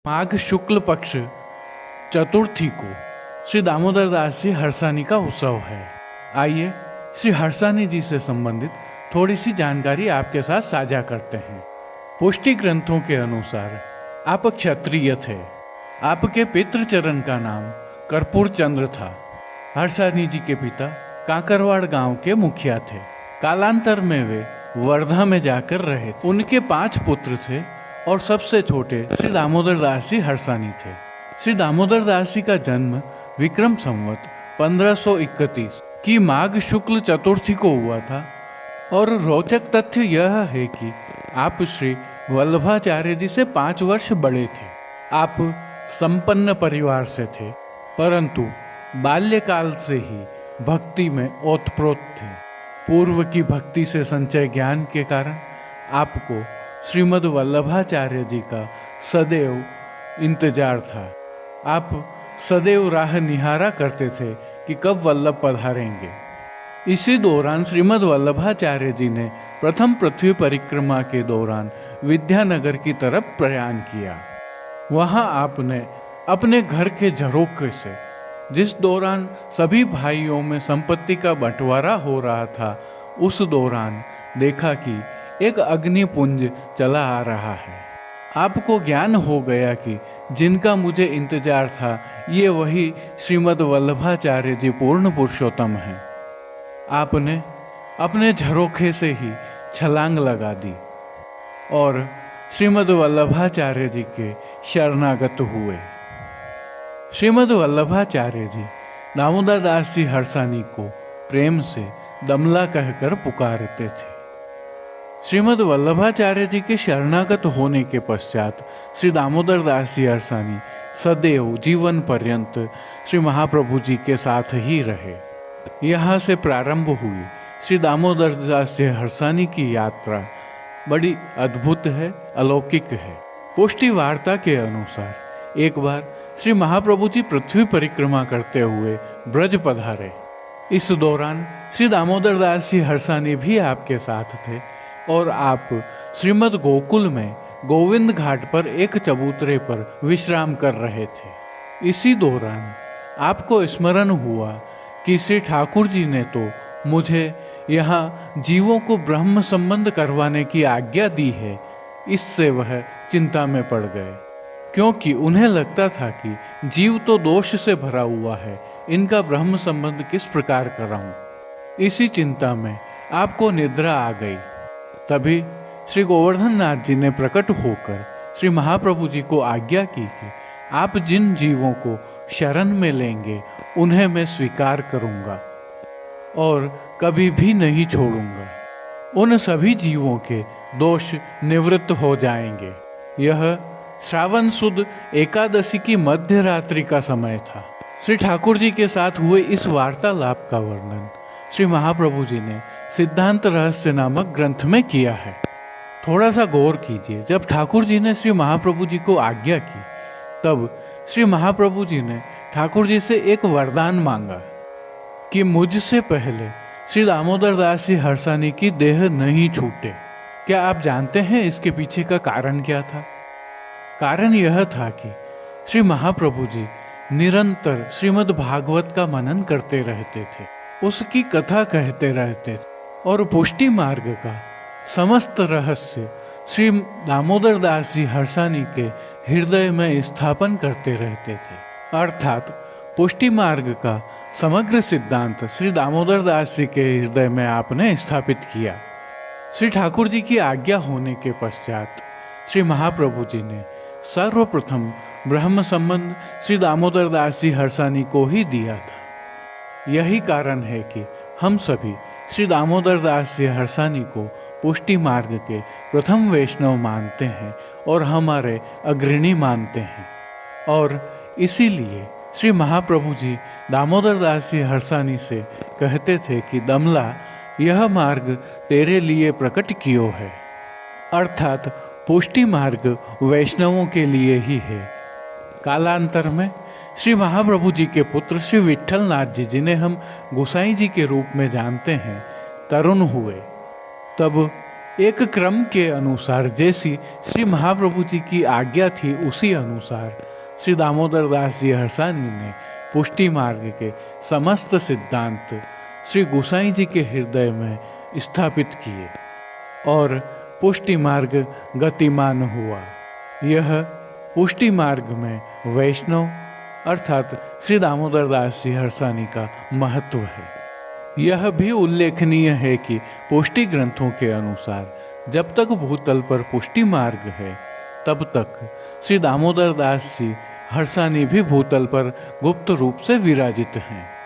माघ शुक्ल पक्ष चतुर्थी को श्री दामोदर दास जी हर्षानी का उत्सव है। आइए श्री हर्षानी जी से संबंधित थोड़ी सी जानकारी आपके साथ साझा करते हैं। पुष्टि ग्रंथों के अनुसार आप क्षत्रिय थे। आपके पितृचरण का नाम कर्पूर चंद्र था। हर्षानी जी के पिता काकरवाड़ गांव के मुखिया थे। कालांतर में वे वर्धा में जाकर रहे थे। उनके 5 पुत्र थे और सबसे छोटे श्री दामोदर दास जी हर्षानी थे। श्री दामोदर दास जी का जन्म विक्रम संवत 1531 की माघ शुक्ल चतुर्थी को हुआ था। और रोचक तथ्य यह है कि आप श्री वल्लभाचार्य जी से 5 वर्ष बड़े थे। आप संपन्न परिवार से थे, परंतु बाल्यकाल से ही भक्ति में ओतप्रोत थे। पूर्व की भक्ति से संचय ज्ञान के कारण आपको श्रीमद् वल्लभाचार्य जी का सदैव इंतजार था। आप सदैव राह निहारा करते थे कि कब वल्लभ पधारेंगे। इसी दौरान श्रीमद् वल्लभाचार्य जी ने प्रथम पृथ्वी परिक्रमा के दौरान विद्यानगर की तरफ प्रयाण किया। वहां आपने अपने घर के झरोखे से, जिस दौरान सभी भाइयों में संपत्ति का बंटवारा हो रहा था, उस दौरान देखा कि एक अग्निपुंज चला आ रहा है। आपको ज्ञान हो गया कि जिनका मुझे इंतजार था, ये वही श्रीमद् वल्लभाचार्य जी पूर्ण पुरुषोत्तम हैं। आपने अपने झरोखे से ही छलांग लगा दी और श्रीमद् वल्लभाचार्य जी के शरणागत हुए। श्रीमद् वल्लभाचार्य जी दामोदर दास जी हर्षानी को प्रेम से दमला कहकर पुकारते थे। श्रीमद् वल्लभाचार्य जी के शरणागत होने के पश्चात श्री दामोदर दास जी हर्षानी सदैव जीवन पर्यंत श्री महाप्रभु जी के साथ ही रहे। यहाँ से प्रारंभ हुई श्री दामोदर दास जी हर्षानी की यात्रा बड़ी अद्भुत है, अलौकिक है। पुष्टि वार्ता के अनुसार एक बार श्री महाप्रभु जी पृथ्वी परिक्रमा करते हुए ब्रज पधारे। इस दौरान श्री दामोदर दास जी हर्षानी भी आपके साथ थे और आप श्रीमद् गोकुल में गोविंद घाट पर एक चबूतरे पर विश्राम कर रहे थे। इसी दौरान आपको स्मरण हुआ कि श्री ठाकुर जी ने तो मुझे यहाँ जीवों को ब्रह्म संबंध करवाने की आज्ञा दी है। इससे वह चिंता में पड़ गए, क्योंकि उन्हें लगता था कि जीव तो दोष से भरा हुआ है, इनका ब्रह्म संबंध किस प्रकार कराऊं। इसी चिंता में आपको निद्रा आ गई। तभी श्री गोवर्धन नाथ जी ने प्रकट होकर श्री महाप्रभु जी को आज्ञा की कि आप जिन जीवों को शरण में लेंगे उन्हें मैं स्वीकार करूंगा और कभी भी नहीं छोड़ूंगा। उन सभी जीवों के दोष निवृत्त हो जाएंगे। यह श्रावण सुद एकादशी की मध्य रात्रि का समय था। श्री ठाकुर जी के साथ हुए इस वार्तालाप का वर्णन श्री महाप्रभु जी ने सिद्धांत रहस्य नामक ग्रंथ में किया है। थोड़ा सा गौर कीजिए। जब ठाकुर जी ने श्री महाप्रभु जी को आज्ञा की, तब श्री महाप्रभु जी ने ठाकुर जी से एक वरदान मांगा कि मुझसे पहले श्री दामोदर दास जी हर्षानी की देह नहीं छूटे। क्या आप जानते हैं इसके पीछे का कारण क्या था? कारण यह था कि श्री महाप्रभु जी निरंतर श्रीमद् भागवत का मनन करते रहते थे, उसकी कथा कहते रहते थे और पुष्टि मार्ग का समस्त रहस्य श्री दामोदर दास जी हर्षानी के हृदय में स्थापन करते रहते थे। अर्थात पुष्टि मार्ग का समग्र सिद्धांत श्री दामोदर दास जी के हृदय में आपने स्थापित किया। श्री ठाकुर जी की आज्ञा होने के पश्चात श्री महाप्रभु जी ने सर्वप्रथम ब्रह्म संबंध श्री दामोदर दास जी हर्षानी को ही दिया था। यही कारण है कि हम सभी श्री दामोदर दास जी हर्षानी को पुष्टि मार्ग के प्रथम वैष्णव मानते हैं और हमारे अग्रणी मानते हैं। और इसीलिए श्री महाप्रभु जी दामोदर दास जी हर्षानी से कहते थे कि दमला, यह मार्ग तेरे लिए प्रकट कियो है। अर्थात पुष्टि मार्ग वैष्णवों के लिए ही है। कालांतर में श्री महाप्रभु जी के पुत्र श्री विट्ठल नाथ जी, जिन्हें हम गोसाई जी के रूप में जानते हैं, तरुण हुए। तब एक क्रम के अनुसार जैसी श्री महाप्रभु जी की आज्ञा थी उसी अनुसार श्री दामोदर दास जी हर्षानी ने पुष्टि मार्ग के समस्त सिद्धांत श्री गोसाई जी के हृदय में स्थापित किए और पुष्टि मार्ग गतिमान हुआ। यह पुष्टि मार्ग में वैष्णव अर्थात श्री दामोदर दास जी हर्षानी का महत्व है। यह भी उल्लेखनीय है कि पुष्टि ग्रंथों के अनुसार जब तक भूतल पर पुष्टि मार्ग है तब तक श्री दामोदर दास जी हर्षानी भी भूतल पर गुप्त रूप से विराजित हैं।